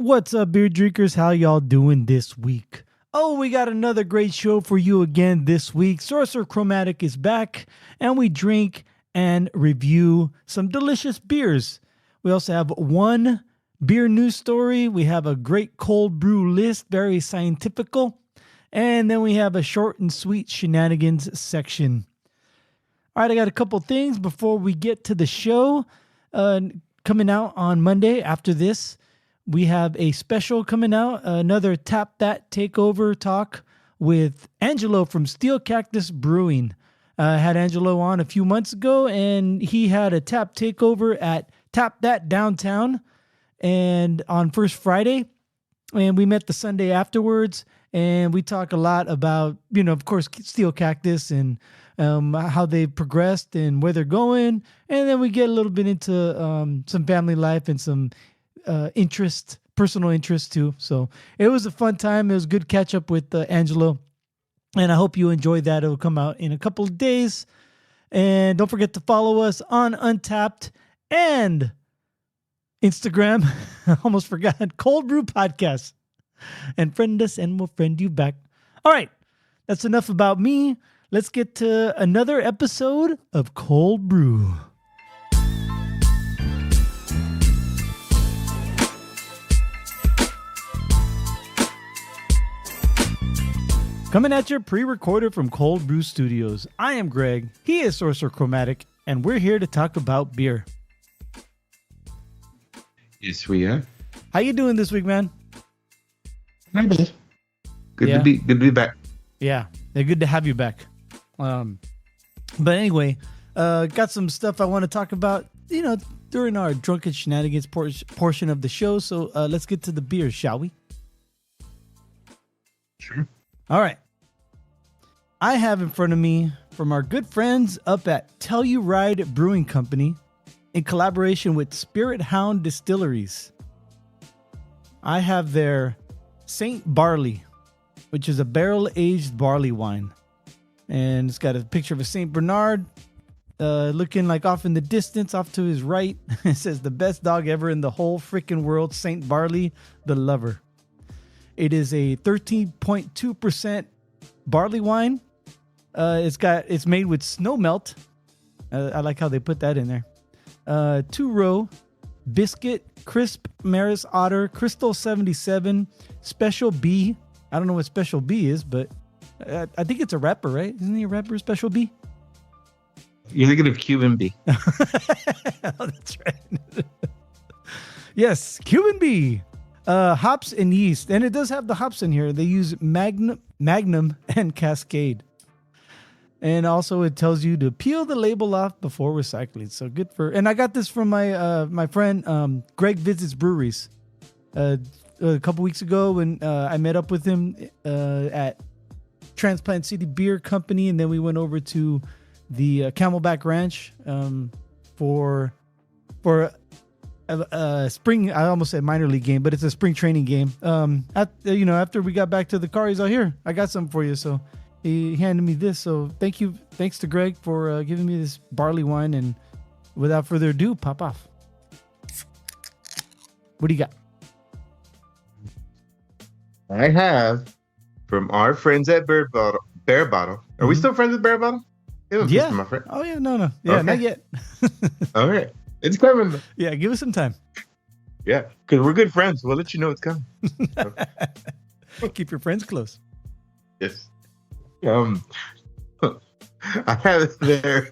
What's up, beer drinkers? How y'all doing this week? Oh, we got another great show for you again this week. Sorcerer Chromatic is back, and we drink and review some delicious beers. We also have one beer news story. We have a great cold brew list, very scientifical. And then we have a short and sweet shenanigans section. All right, I got a couple things before we get to the show. Coming out on Monday after this, we have a special coming out, another Tap That Takeover talk with Angelo from Steel Cactus Brewing. I had Angelo on a few months ago, and he had a tap takeover at Tap That Downtown and on First Friday. And we met the Sunday afterwards, and we talk a lot about, of course, Steel Cactus and how they've progressed and where they're going. And then we get a little bit into some family life and some personal interest too. So it was a fun time. It was a good catch up with Angelo. And I hope you enjoyed that. It'll come out in a couple of days. And don't forget to follow us on Untapped and Instagram. I almost forgot. Cöld Brüe Podcast. And friend us and we'll friend you back. All right. That's enough about me. Let's get to another episode of Cöld Brüe. Coming at you pre-recorded from Cöld Brüe Studios. I am Greg. He is Sorcerer Chromatic, and we're here to talk about beer. Yes, we are. How you doing this week, man? Not bad. Good to be back. Yeah, good to have you back. But anyway, got some stuff I want to talk about, during our Drunken Shenanigans portion of the show. So let's get to the beer, shall we? Sure. All right. I have in front of me from our good friends up at Telluride Brewing Company in collaboration with Spirit Hound Distilleries. I have their Saint Barley, which is a barrel-aged barley wine. And it's got a picture of a Saint Bernard looking like off in the distance, off to his right. It says, the best dog ever in the whole freaking world, Saint Barley, the lover. It is a 13.2% barley wine. It's made with snow melt. I like how they put that in there. 2-row biscuit, crisp Maris Otter, Crystal 77, Special B. I don't know what Special B is, but I think it's a rapper, right? Isn't he a rapper, Special B? You're thinking of Cuban B. Oh, that's right. Yes, Cuban B. Hops and yeast. And it does have the hops in here. They use Magnum and Cascade. And also it tells you to peel the label off before recycling. So good for... And I got this from my friend, Greg Visits Breweries. A couple weeks ago when I met up with him at Transplant City Beer Company. And then we went over to the Camelback Ranch for spring. I almost said minor league game, but it's a spring training game. After we got back to the car, he's out here. I got something for you. So he handed me this. So thanks to Greg for giving me this barley wine. And without further ado, pop off. What do you got? I have from our friends at Bear Bottle. Are we still friends with Bear Bottle? Yeah. My friend. Oh yeah, no. Yeah, okay. Not yet. All right. It's coming. Yeah, give us some time. Yeah, because we're good friends. We'll let you know it's coming. Keep your friends close. Yes. I have their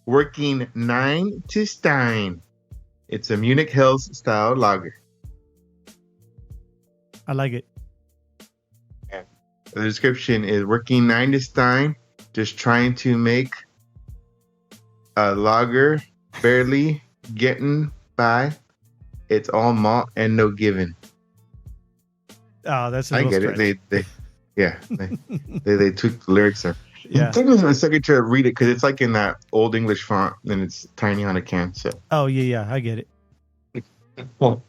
working 9 to Stein. It's a Munich Hills style lager. I like it. Yeah. The description is working 9 to Stein, just trying to make a lager. Barely getting by. It's all malt and no giving. Oh, that's I get stretch. it. They took the lyrics there. Yeah. It took me a second to read it because it's like in that old English font and it's tiny on a can. So. Oh yeah, I get it. Well,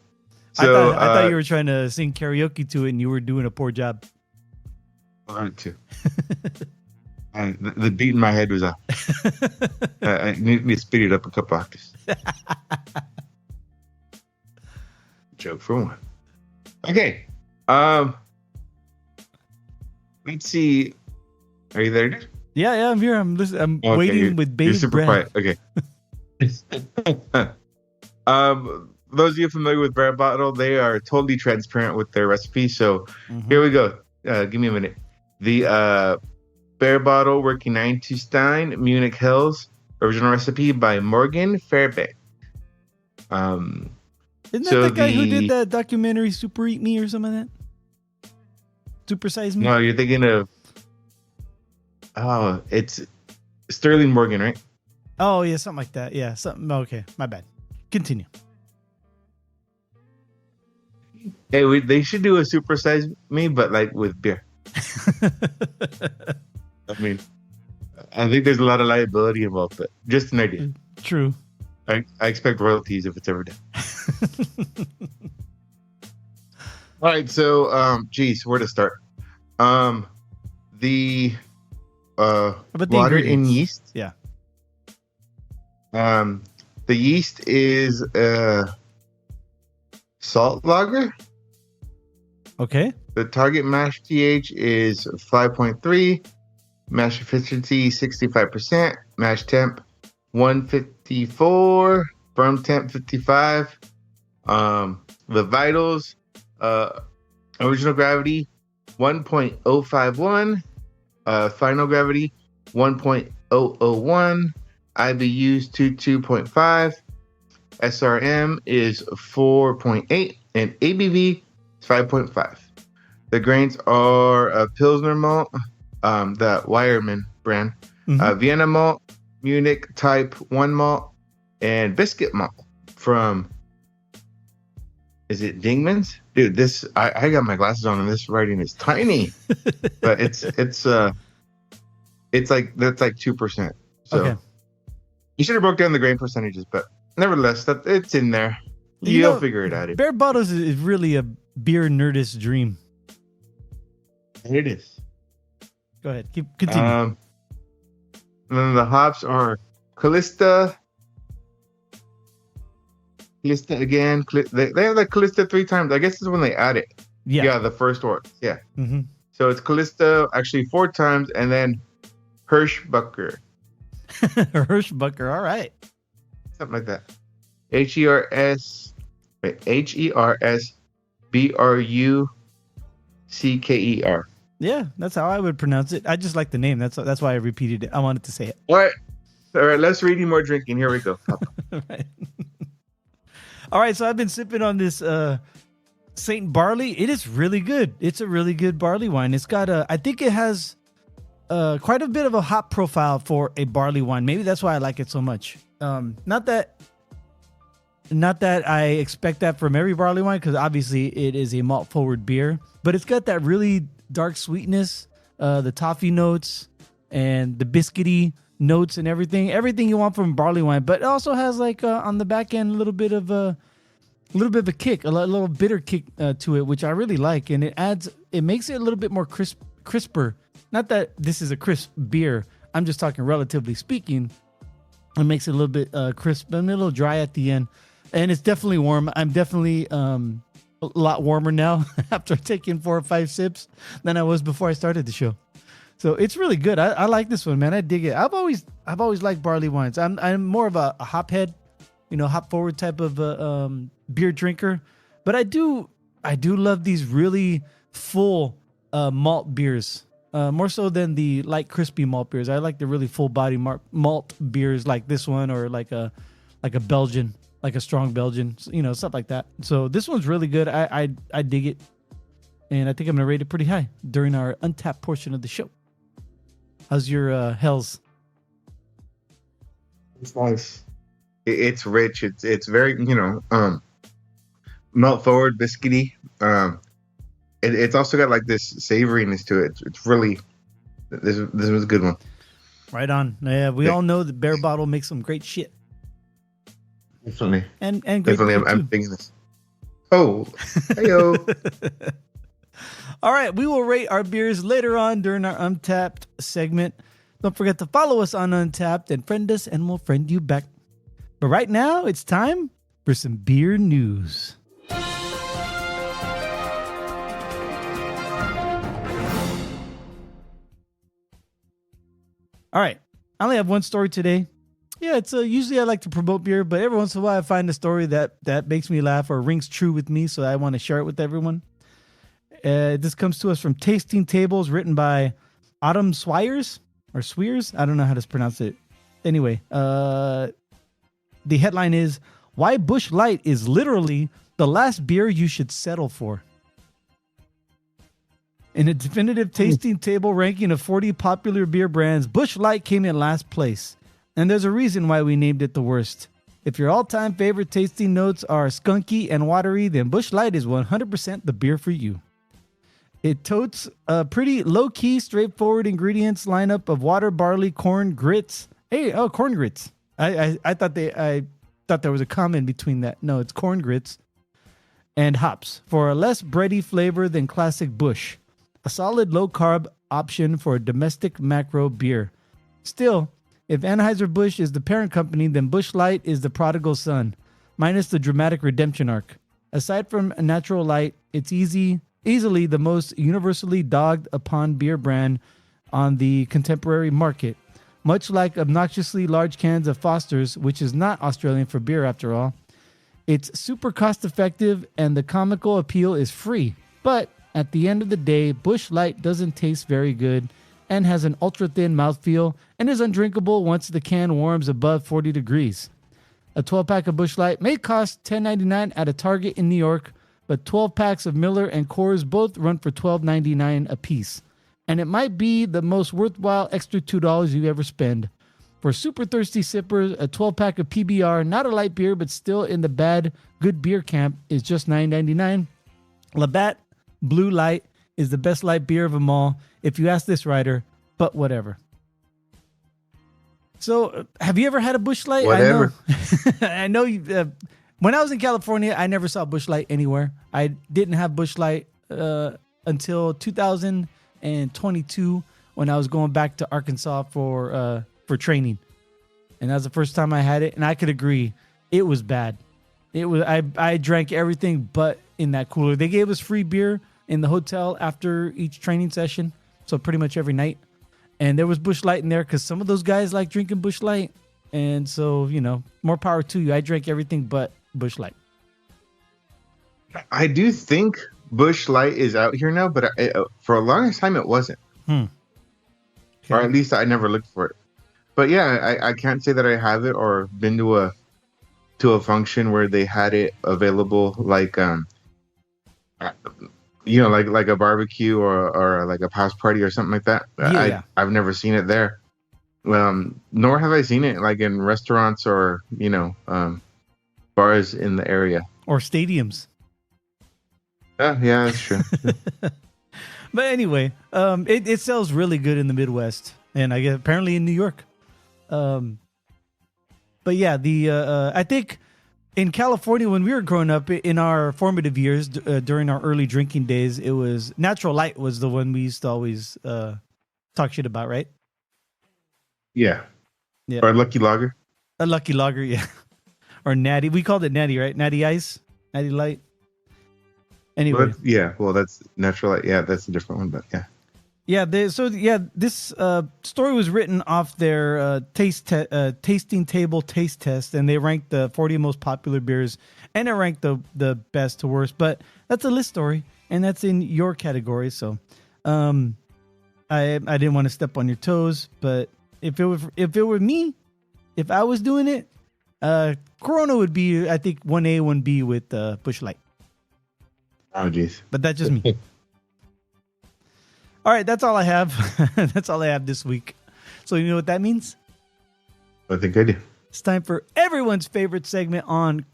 so I thought you were trying to sing karaoke to it and you were doing a poor job. I wanted to. The beat in my head was off. I need to speed it up a couple octaves. Joke for one. Okay. Let's see. Are you there? Yeah, I'm here. I'm listening. I'm Okay, waiting with You're bated super breath. quiet. Okay. Those of you familiar with Bear Bottle, they are totally transparent with their recipe. So here we go. Give me a minute. The Bear Bottle Working 92 Stein Munich Hills original recipe by Morgan Fairbeck. Isn't that the guy who did that documentary Super Eat Me or something like that? Super Size Me? No, you're thinking of... Oh, it's Sterling Morgan, right? Oh, yeah, something like that. Yeah, something. Okay, my bad. Continue. Hey, they should do a Super Size Me, but like with beer. I mean, I think there's a lot of liability involved, but just an idea. True. I expect royalties if it's ever done. All right, so geez, where to start? The water and yeast. Yeah. The yeast is salt lager. Okay. The target mash pH is 5.3. Mash efficiency 65%. Mash temp 154. Firm temp 55. The vitals, original gravity 1.051. Final gravity 1.001. IBUs 22.5. SRM is 4.8 and ABV is 5.5. The grains are a Pilsner malt, the Weyermann brand, Vienna malt, Munich Type 1 malt, and biscuit malt from, is it Dingman's? Dude, this, I got my glasses on and this writing is tiny, but it's like, that's like 2%. So okay. You should have broke down the grain percentages, but nevertheless, it's in there. You'll figure it out. Bear Bottles is really a beer nerdist dream. It is. Go ahead. Continue. And then the hops are Calista. Calista again. They have like Calista 3 times. I guess this is when they add it. Yeah, the first one. Yeah. Mm-hmm. So it's Calista actually 4 times, and then Hirschbucker. Hirschbucker. All right. Something like that. HERSBRUCKER. Yeah, that's how I would pronounce it. I just like the name. That's why I repeated it. I wanted to say it. All right. Let's read more drinking. Here we go. Right. All right. So I've been sipping on this Saint Barley. It is really good. It's a really good barley wine. It's got I think it has quite a bit of a hop profile for a barley wine. Maybe that's why I like it so much. Not that I expect that from every barley wine, because obviously it is a malt forward beer, but it's got that really dark sweetness, the toffee notes and the biscuity notes and everything you want from barley wine. But it also has like on the back end a little bit of a kick, a little bitter kick to it, which I really like, and it makes it a little bit more crisper. Not that this is a crisp beer. I'm just talking relatively speaking. It makes it a little bit crisp and a little dry at the end. And it's definitely warm. I'm definitely a lot warmer now after taking 4 or 5 sips than I was before I started the show. So it's really good. I like this one, man. I dig it. I've always liked barley wines. I'm more of a hop head, hop forward type of beer drinker. But I do love these really full malt beers. More so than the light crispy malt beers. I like the really full body malt beers like this one, or like a Belgian, like a strong Belgian, stuff like that. So this one's really good. I dig it, and I think I'm gonna rate it pretty high during our Untapped portion of the show. How's your Hells? It's nice. It's rich. It's very malt forward, biscuity. It's also got like this savoriness to it. It's really, this was a good one. Right on. Yeah, we all know that Bear Bottle makes some great shit. Definitely. And great definitely, I'm thinking this. Oh, heyo. All right, we will rate our beers later on during our Untapped segment. Don't forget to follow us on Untapped and friend us, and we'll friend you back. But right now, it's time for some beer news. All right. I only have one story today. Yeah, it's usually I like to promote beer, but every once in a while I find a story that makes me laugh or rings true with me, so I want to share it with everyone. This comes to us from Tasting Tables, written by Autumn Swires or Swears. I don't know how to pronounce it. Anyway, the headline is "Why Busch Light is literally the last beer you should settle for." In a definitive tasting table ranking of 40 popular beer brands, Busch Light came in last place. And there's a reason why we named it the worst. If your all-time favorite tasting notes are skunky and watery, then Busch Light is 100% the beer for you. It totes a pretty low-key, straightforward ingredients lineup of water, barley, corn, grits. Hey, corn grits. I thought there was a comment between that. No, it's corn grits and hops for a less bready flavor than classic Busch. A solid low-carb option for a domestic macro beer. Still, if Anheuser-Busch is the parent company, then Busch Light is the prodigal son, minus the dramatic redemption arc. Aside from a natural light, it's easily the most universally dogged upon beer brand on the contemporary market. Much like obnoxiously large cans of Foster's, which is not Australian for beer after all. It's super cost effective and the comical appeal is free. But at the end of the day, Busch Light doesn't taste very good and has an ultra-thin mouthfeel and is undrinkable once the can warms above 40 degrees. A 12-pack of Busch Light may cost $10.99 at a Target in New York, but 12 packs of Miller and Coors both run for $12.99 a piece. And it might be the most worthwhile extra $2 you ever spend. For super thirsty sippers, a 12-pack of PBR, not a light beer, but still in the bad, good beer camp, is just $9.99. Labatt Blue Light is the best light beer of them all, if you ask this writer, but whatever. So, have you ever had a Busch Light? Whatever. I know you, when I was in California, I never saw Busch Light anywhere. I didn't have Busch Light until 2022 when I was going back to Arkansas for training. And that was the first time I had it, and I could agree, it was bad. It was I drank everything but in that cooler. They gave us free beer in the hotel after each training session, so pretty much every night. And there was Busch Light in there because some of those guys like drinking Busch Light. And so, more power to you. I drank everything but Busch Light. I do think Busch Light is out here now, but for a longest time it wasn't. Okay. Or at least I never looked for it. But yeah, I can't say that I have it or been to a function where they had it available, like like a barbecue or like a house party or something like that. Yeah. I've never seen it there. Nor have I seen it like in restaurants or bars in the area or stadiums. Yeah, that's true. But anyway, it sells really good in the Midwest, and I guess apparently in New York. But yeah, I think in California when we were growing up in our formative years during our early drinking days, it was Natural Light was the one we used to always talk shit about, right? Yeah. Or Lucky Lager. A Lucky Lager, yeah. Or Natty. We called it Natty, right? Natty Ice, Natty Light. Anyway. Well, that's Natural Light. Yeah, that's a different one, but yeah. Yeah, this story was written off their tasting table taste test, and they ranked the 40 most popular beers, and it ranked the best to worst. But that's a list story, and that's in your category. So, I didn't want to step on your toes, but if it were me, if I was doing it, Corona would be, I think, 1A, 1B with Busch Light. Oh, geez. But that's just me. All right, that's all I have. That's all I have this week. So you know what that means? I think I do. It's time for everyone's favorite segment on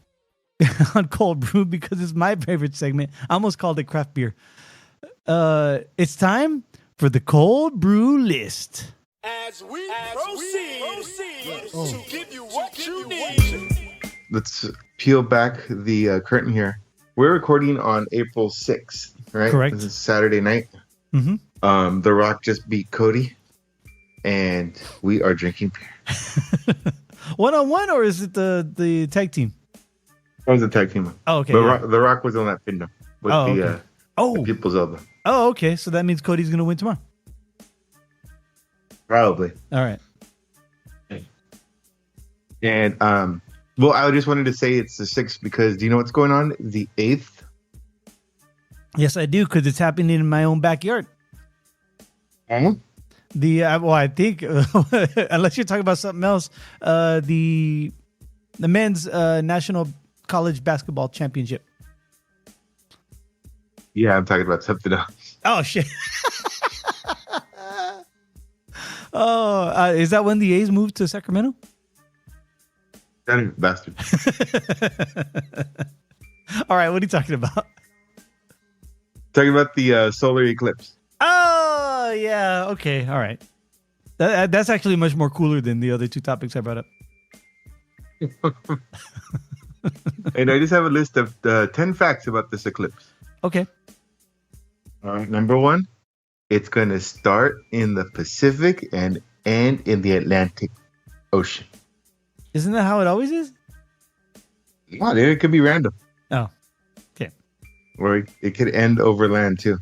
Cöld Brew, because it's my favorite segment. I almost called it craft beer. It's time for the Cöld Brüe List. As we proceed to give you what you need. Let's peel back the curtain here. We're recording on April 6th, right? Correct. This is Saturday night. Mm-hmm. The Rock just beat Cody, and we are drinking beer. 1-on-1, or is it the tag team? That was a tag team. Oh, okay. The Rock was on that pin though, with the People's Elbow. Oh, okay. So that means Cody's going to win tomorrow. Probably. All right. And well, I just wanted to say it's the 6th because do you know what's going on? The 8th. Yes, I do, because it's happening in my own backyard. The well, I think unless you're talking about something else, the men's national college basketball championship. Yeah, I'm talking about something else. Oh shit! Oh, is that when the A's moved to Sacramento? That is bastard. All right, what are you talking about? Talking about the solar eclipse. Oh yeah, okay, all right. That's actually much more cooler than the other two topics I brought up. And I just have a list of 10 facts about this eclipse. Okay. All right, number 1, it's going to start in the Pacific and end in the Atlantic Ocean. Isn't that how it always is? Wow, dude, it could be random. Oh, okay. Or it could end over land too.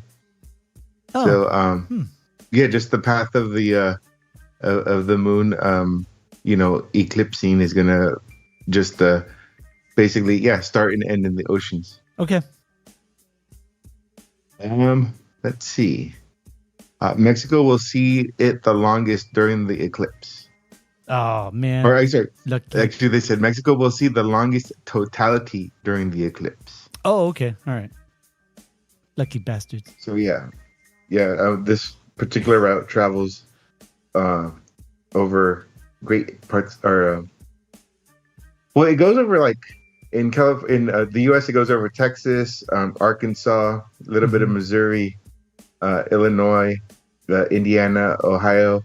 Oh. So, yeah, just the path of the moon, eclipsing is gonna just basically, start and end in the oceans. Okay. Let's see. Mexico will see it the longest during the eclipse. Oh man. Or sorry, Lucky. actually, they said Mexico will see the longest totality during the eclipse. Oh, okay. All right. Lucky bastards. So this particular route travels over great parts, or well, it goes over like in the U.S. It goes over Texas, Arkansas, a little bit of Missouri, Illinois, Indiana, Ohio.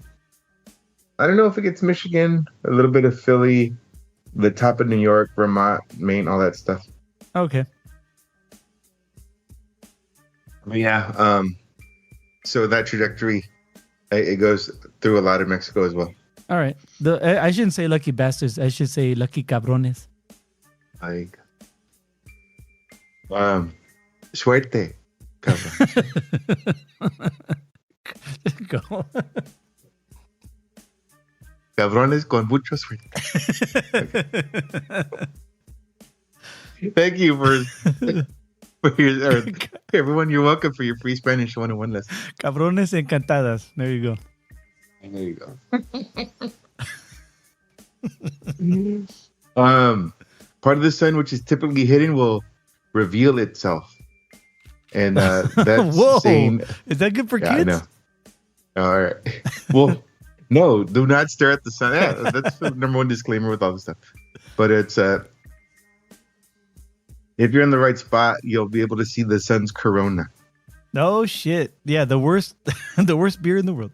I don't know if it gets Michigan, a little bit of Philly, the top of New York, Vermont, Maine, all that stuff. Okay. But yeah, so that trajectory, it goes through a lot of Mexico as well. All right. I shouldn't say lucky bastards. I should say lucky cabrones. Like, suerte, cabrón. Go. Cabrones con mucho suerte. Okay. Thank you for your, everyone. You're welcome for your free Spanish 101 lesson. Cabrones encantadas. There you go. There you go. Part of the sun, which is typically hidden, will reveal itself, and that's whoa. saying, is that good for yeah, kids? I know. All right. Well, no, do not stare at the sun. Yeah, that's the number one disclaimer with all this stuff. But it's if you're in the right spot, you'll be able to see the sun's corona. No shit. Yeah, the worst, the worst beer in the world,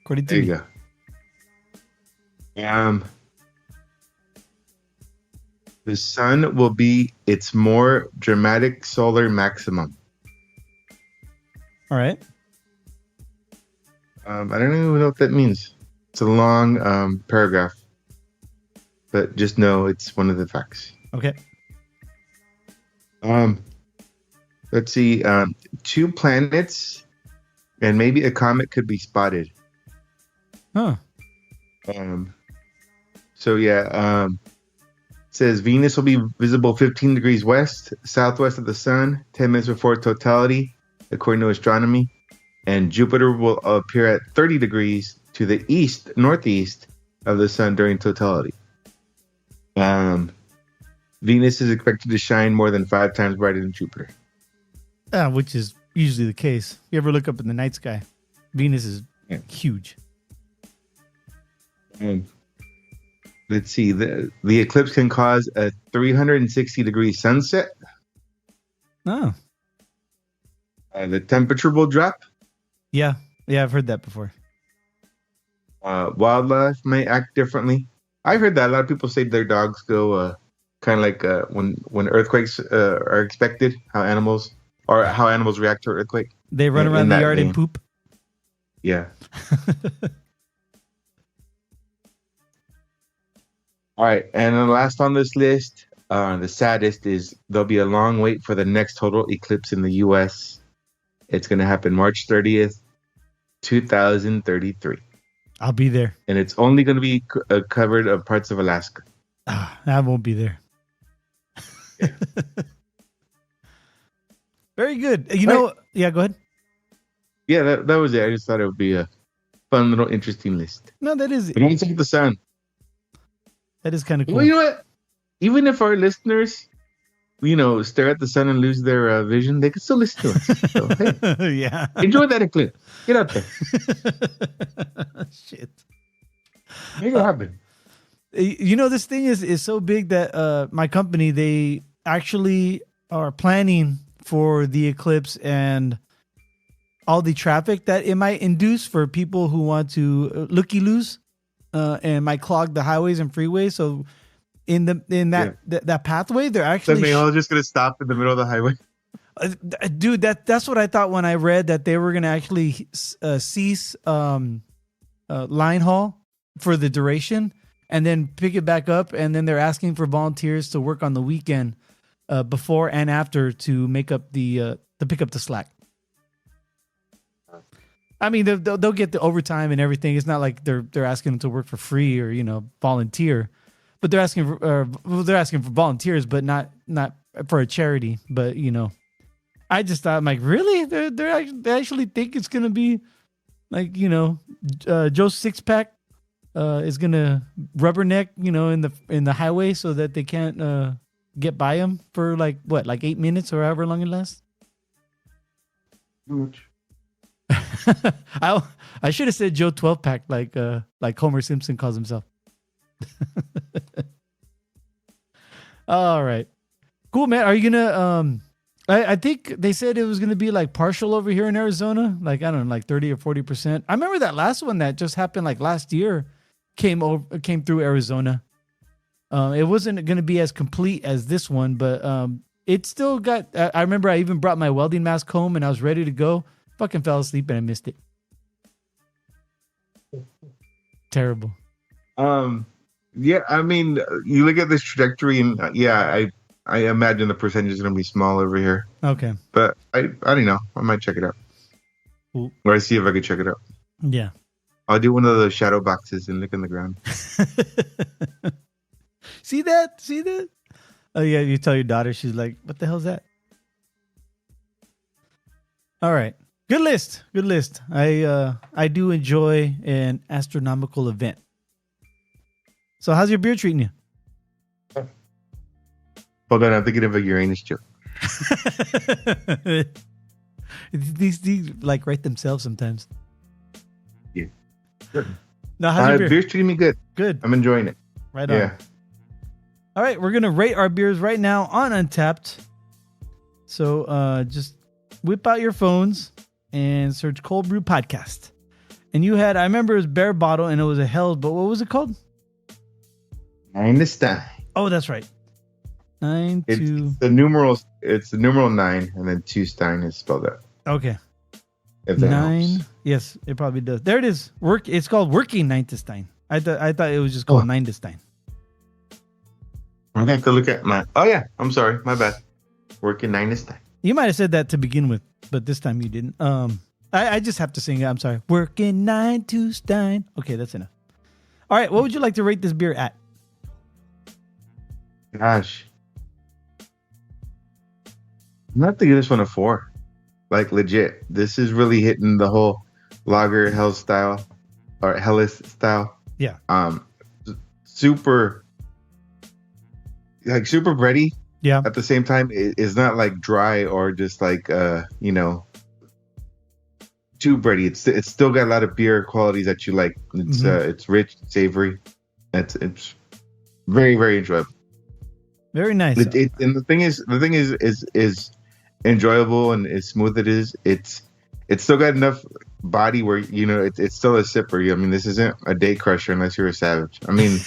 according to There me. you go. The sun will be its more dramatic solar maximum. All right. I don't even know what that means. It's a long paragraph, but just know it's one of the facts. Okay. Let's see. 2 planets and maybe a comet could be spotted. Huh. So yeah. It says Venus will be visible 15 degrees west, southwest of the sun, 10 minutes before totality, according to astronomy. And Jupiter will appear at 30 degrees to the east, northeast of the sun during totality. Venus is expected to shine more than 5 times brighter than Jupiter. Which is usually the case. You ever look up in the night sky? Venus is huge. Let's see. The eclipse can cause a 360-degree sunset. Oh. The temperature will drop. Yeah. Yeah, I've heard that before. Wildlife may act differently. I've heard that a lot of people say their dogs go kind of like when earthquakes are expected, how animals react to an earthquake. They run around the yard and poop. Yeah. All right, and then last on this list, the saddest is there'll be a long wait for the next total eclipse in the U.S. It's going to happen March 30th, 2033. I'll be there. and it's only going to be covered of parts of Alaska. I won't be there. Very good. You know, yeah, go ahead. Yeah, that was it. I just thought it would be a fun little interesting list. No, that is But don't take the sun. that is kind of cool. Well, you know what? Even if our listeners, stare at the sun and lose their vision, they can still listen to us. So, hey, Yeah. enjoy that eclipse. Get out there. Shit. Make it happen. You know, this thing is so big that my company, they actually are planning for the eclipse and all the traffic that it might induce for people who want to looky-loos and might clog the highways and freeways. So in that pathway, they're actually... They all just going to stop in the middle of the highway. Dude, that's what I thought when I read that they were going to actually cease line haul for the duration and then pick it back up. And then they're asking for volunteers to work on the weekend before and after to make up to pick up the slack. I mean, they'll get the overtime and everything. It's not like they're asking them to work for free or volunteer, but they're asking for volunteers, but not for a charity. But I just thought, I'm like, really? They actually think it's gonna be like Joe's six pack is gonna rubberneck in the highway so that they can't get by him for like 8 minutes or however long it lasts. I should have said Joe 12 pack like Homer Simpson calls himself. All right, cool, man. Are you gonna I think they said it was gonna be like partial over here in Arizona, like I don't know, like 30 or 40%. I remember that last one that just happened like last year came through Arizona. It wasn't gonna be as complete as this one, but it still got. I remember I even brought my welding mask home and I was ready to go. Fucking fell asleep and I missed it. Terrible. Yeah, I mean, you look at this trajectory, and I imagine the percentage is going to be small over here. Okay. But I don't know. I might check it out. Cool. Or I see if I can check it out. Yeah. I'll do one of those shadow boxes and look in the ground. See that? Oh yeah, you tell your daughter, she's like, "What the hell's that?" All right. Good list. I do enjoy an astronomical event. So how's your beer treating you? Hold on, I'm thinking of a Uranus joke. these like write themselves sometimes. Yeah. Good. Now how's your beer? Beer's treating me good. Good. I'm enjoying it. Right on. Yeah. All right, we're gonna rate our beers right now on Untapped. So just whip out your phones and search Cöld Brüe Podcast. And you had, I remember it was Bear Bottle and it was a Hell's, but what was it called? 9 Stein. Oh, that's right. 9 It's 2. the numeral 9 and then 2 Stein is spelled out. Okay. If that 9. helps. Yes, it probably does. There it is. It's called Working 9 Stein. I thought it was just called 9 Stein. I'm gonna have to look at my. Oh yeah, I'm sorry, my bad. Working 9 Stein. You might have said that to begin with, but this time you didn't. I just have to sing it. I'm sorry. Working 9 to Stein. Okay, that's enough. All right, what would you like to rate this beer at? Gosh, I'm not to give this one a 4. Like legit, this is really hitting the whole lager hell style or Hellas style. Yeah. Super bready. Yeah. At the same time, it's not like dry or just like too bready. It's still got a lot of beer qualities that you like. It's rich, savory. It's very, very enjoyable. Very nice. And the thing is enjoyable and as smooth it is. It's still got enough body where it's still a sipper. I mean, this isn't a day crusher unless you're a savage. I mean,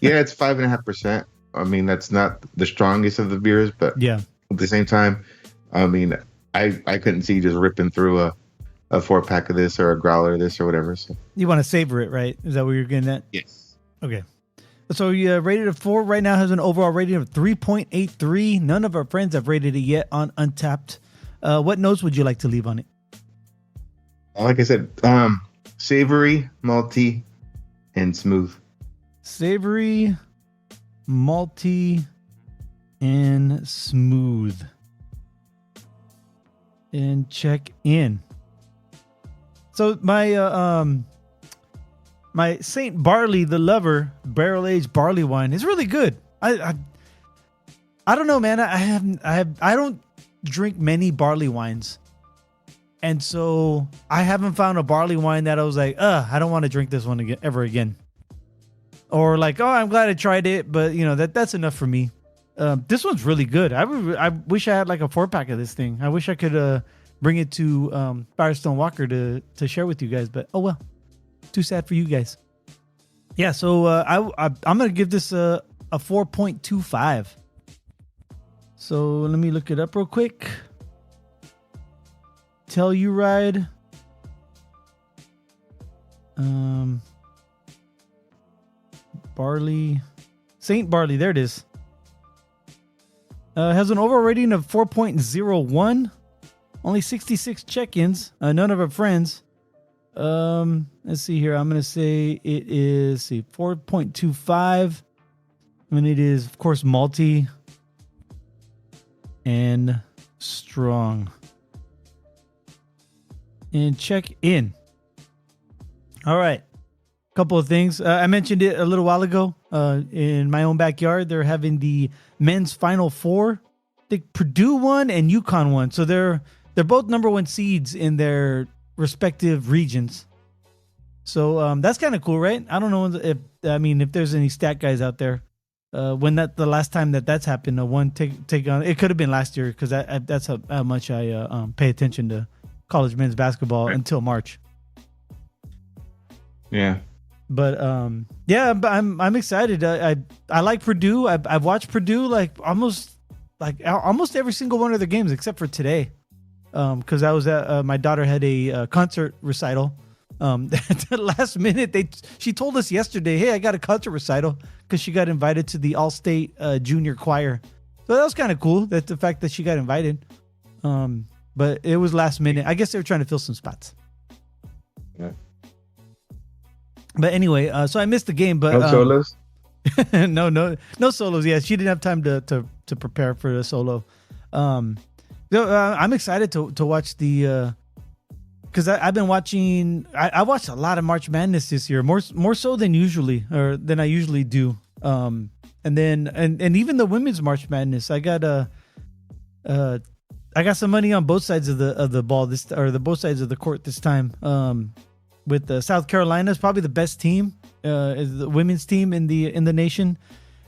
yeah, it's 5.5%. I mean, that's not the strongest of the beers, but yeah. At the same time, I mean, I couldn't see just ripping through a 4-pack of this or a growler of this or whatever. So you want to savor it, right? Is that what you're getting at? yes. Okay. So you rated a 4. Right now has an overall rating of 3.83. None of our friends have rated it yet on Untapped. What notes would you like to leave on it? Like I said, savory, malty, and smooth. Savory, malty, and smooth. And check in. So my Saint Barley the Lover barrel aged barley wine is really good. I don't know, man. I don't drink many barley wines, and so I haven't found a barley wine that I was like, I don't want to drink this one again ever again. Or like, oh, I'm glad I tried it, but you know that's enough for me. This one's really good. I wish I had like a 4-pack of this thing. I wish I could bring it to Firestone Walker to share with you guys, but oh well. Too sad for you guys. Yeah, so I'm gonna give this a 4.25. So let me look it up real quick. Telluride. Barley. Saint Barley, there it is. Has an overall rating of 4.01. Only 66 check-ins. None of our friends. Let's see here. I'm going to say it is 4.25. And it is, of course, malty and strong. And check in. All right. Couple of things. I mentioned it a little while ago. In my own backyard, they're having the men's Final Four. The Purdue won and UConn won. So they're both number 1 seeds in their respective regions. So that's kind of cool, right? I don't know if there's any stat guys out there. When the last time that's happened, one take on, it could have been last year because that's how much I pay attention to college men's basketball until March. Yeah. But I'm excited. I like Purdue. I've watched Purdue almost every single one of their games except for today. Because I was at my daughter had a concert recital. At the last minute, she told us yesterday, "Hey, I got a concert recital," because she got invited to the All-State Junior Choir. So that was kind of cool. That the fact that she got invited. But it was last minute. I guess they were trying to fill some spots. Yeah. But anyway, so I missed the game. But no solos. no solos. Yeah, she didn't have time to prepare for the solo. I'm excited to watch the because I've been watching. I watched a lot of March Madness this year, more so than I usually do. And even the women's March Madness, I got some money on both sides of the ball both sides of the court this time. With South Carolina is probably the best team, is the women's team in the nation,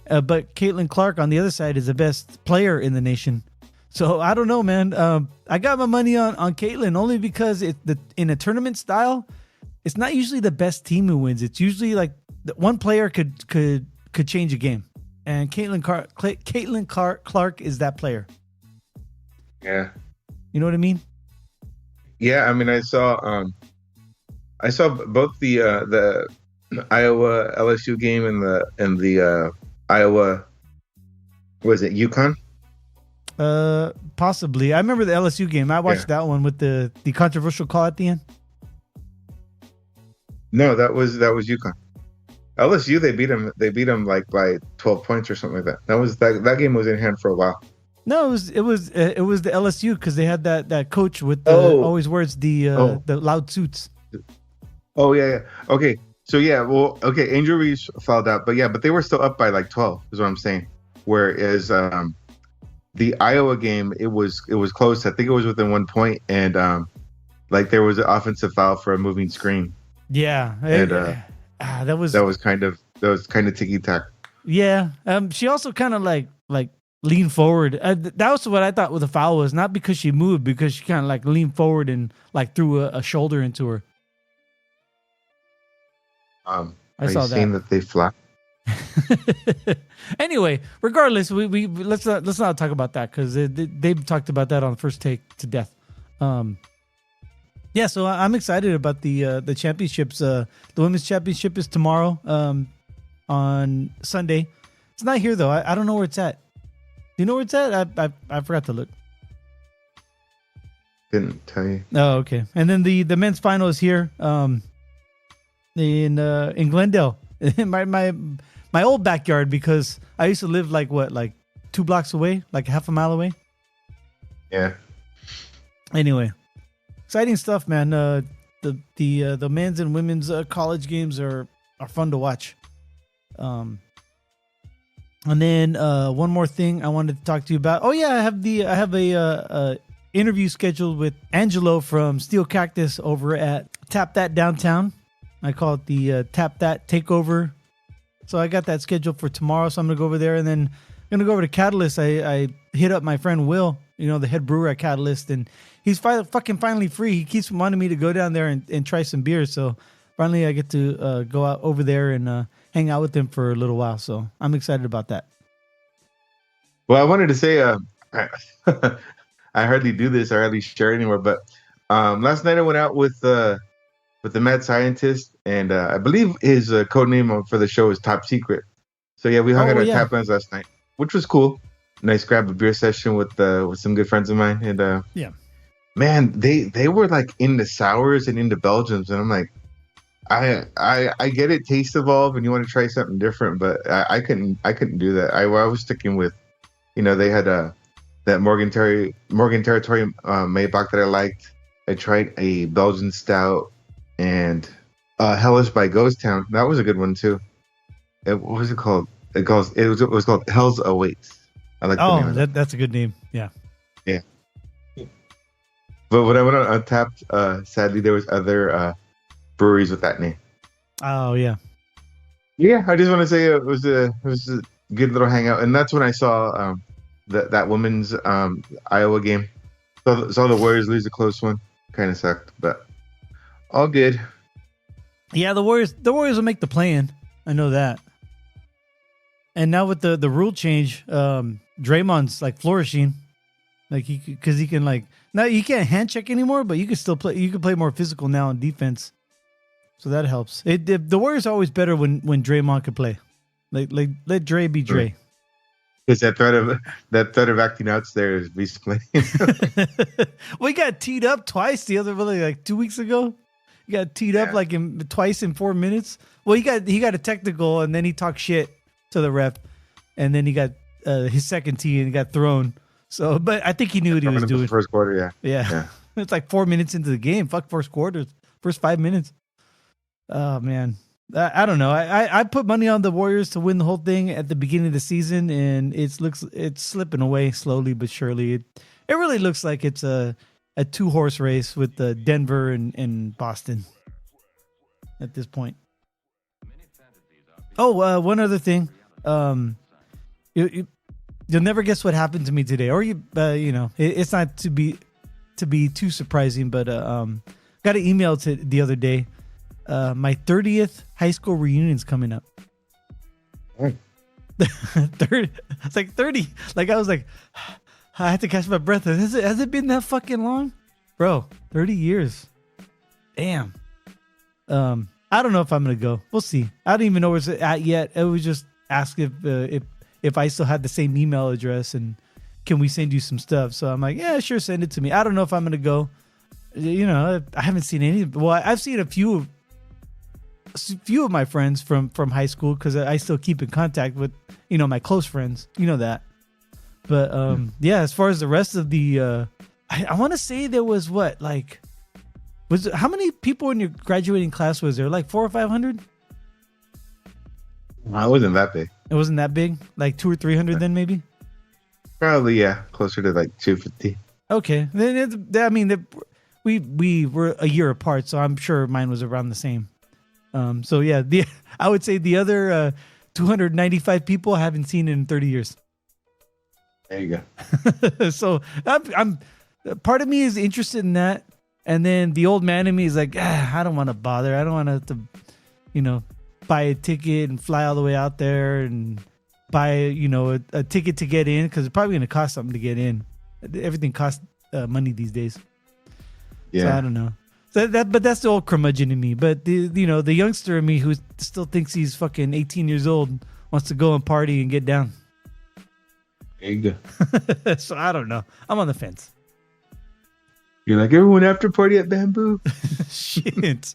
but Caitlin Clark on the other side is the best player in the nation. So I don't know, man. I got my money on Caitlin only because in a tournament style, it's not usually the best team who wins. It's usually like one player could change a game, and Caitlin Clark is that player. Yeah, you know what I mean. Yeah, I mean, I saw both the Iowa LSU game and the Iowa, was it UConn? Possibly. I remember the LSU game. I watched that one with the controversial call at the end. No, that was UConn. LSU, they beat them like by 12 points or something like that. That game was in hand for a while. No, it was the LSU because they had that coach with always wears the loud suits. Oh yeah. Okay. So yeah, well, okay, Angel Reese fouled out, but they were still up by like 12, is what I'm saying. Whereas the Iowa game, it was close. I think it was within 1 point, and like there was an offensive foul for a moving screen. Yeah, and that was kind of ticky tack. Yeah. She also kind of like leaned forward. That was what I thought with the foul was, not because she moved, because she kind of like leaned forward and like threw a shoulder into her. I saw that they fly. Anyway, regardless, we let's not talk about that because they talked about that on First Take to death. Yeah, so I'm excited about the championships. The women's championship is tomorrow. On Sunday. It's not here though. I don't know where it's at. Do you know where it's at? I forgot to look. Didn't tell you. Oh, okay. And then the men's final is here. in Glendale, in my old backyard, because I used to live like 2 blocks away, like half a mile away. Yeah. Anyway, exciting stuff, man. The men's and women's college games are fun to watch. And then one more thing I wanted to talk to you about. Oh yeah, I have a interview scheduled with Angelo from Steel Cactus over at Tap That Downtown. I call it the Tap That Takeover. So I got that scheduled for tomorrow. So I'm gonna go over there, and then I'm gonna go over to Catalyst. I hit up my friend Will, the head brewer at Catalyst, and he's finally free. He keeps wanting me to go down there and try some beers. So finally I get to go out over there and hang out with him for a little while. So I'm excited about that. Well, I wanted to say, I hardly do this. I hardly share it anymore. But last night I went out with the mad scientist, and I believe his code name for the show is Top Secret. So yeah, we hung out at Taplands last night, which was cool. Nice grab a beer session with some good friends of mine, and yeah, man, they were like into sours and into Belgians, and I'm like, I get it, taste evolve, and you want to try something different, but I couldn't do that. I was sticking with, they had that Morgan Territory Maybach that I liked. I tried a Belgian stout and Hellish by Ghost Town. That was a good one too. What was it called? It was called Hell's Awaits. I like the name of that. That's a good name. Yeah. Yeah. But when I went on Untapped, sadly there was other breweries with that name. Oh yeah. Yeah, I just want to say it was a good little hangout, and that's when I saw that women's Iowa game. Saw the Warriors lose a close one. Kind of sucked, but all good. Yeah, the Warriors will make the play-in. I know that. And now with the rule change, Draymond's like flourishing, like because he can now you can't hand check anymore, but you can still play. You can play more physical now on defense, so that helps. The Warriors are always better when Draymond can play. Like let Dre be Dre. Because that threat of acting out there is beast playing. We got teed up twice the other like 2 weeks ago. He got teed up like twice in 4 minutes. Well, he got a technical, and then he talked shit to the ref, and then he got his second tee and he got thrown. So, but I think he knew what he was doing. First quarter, yeah. It's like 4 minutes into the game. Fuck first quarter, first 5 minutes. Oh man, I don't know. I put money on the Warriors to win the whole thing at the beginning of the season, and it's slipping away slowly but surely. It really looks like it's a 2-horse race with Denver and Boston at this point. Oh, one other thing. You'll never guess what happened to me today, or it's not to be too surprising, but got an email the other day. My 30th high school reunion's coming up. 30, it's like 30. Like I was like, I had to catch my breath. Has it been that fucking long, bro? 30 years. Damn. I don't know if I'm gonna go. We'll see. I don't even know where it's at yet. I was just asked if I still had the same email address and can we send you some stuff. So I'm like, yeah, sure, send it to me. I don't know if I'm gonna go. I haven't seen any. Well, I've seen a few of my friends from high school because I still keep in contact with my close friends. That. But as far as the rest of the, I want to say there was how many people in your graduating class was there? Like 400 or 500? It wasn't that big. It wasn't that big? Like 200 or 300 then maybe? Probably, yeah. Closer to like 250. Okay. Then we were a year apart, so I'm sure mine was around the same. So yeah, I would say the other 295 people I haven't seen in 30 years. There you go. So I'm part of me is interested in that. And then the old man in me is like, I don't want to bother. I don't want to have to, buy a ticket and fly all the way out there and buy, a ticket to get in because it's probably going to cost something to get in. Everything costs money these days. Yeah. So I don't know. But that's the old curmudgeon in me. But the youngster in me who still thinks he's fucking 18 years old wants to go and party and get down. There you go. So I don't know. I'm on the fence. You're like, everyone after party at Bamboo? Shit.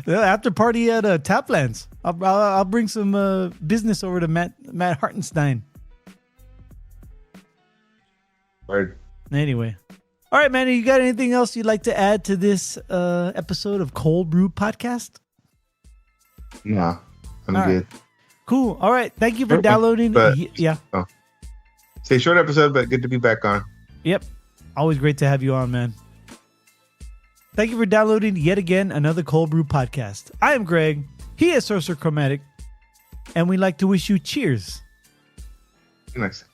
After party at Taplands. I'll bring some business over to Matt Hartenstein. Word. Anyway. All right, Manny, you got anything else you'd like to add to this episode of Cöld Brüe Podcast? No, I'm All good. right. Cool. All right. Thank you for Okay, downloading. but- Yeah. Stay short episode, but good to be back on. Yep. Always great to have you on, man. Thank you for downloading yet again another Cöld Brüe Podcast. I am Greg. He is Sorcerer Chromatic. And we'd like to wish you cheers. Next.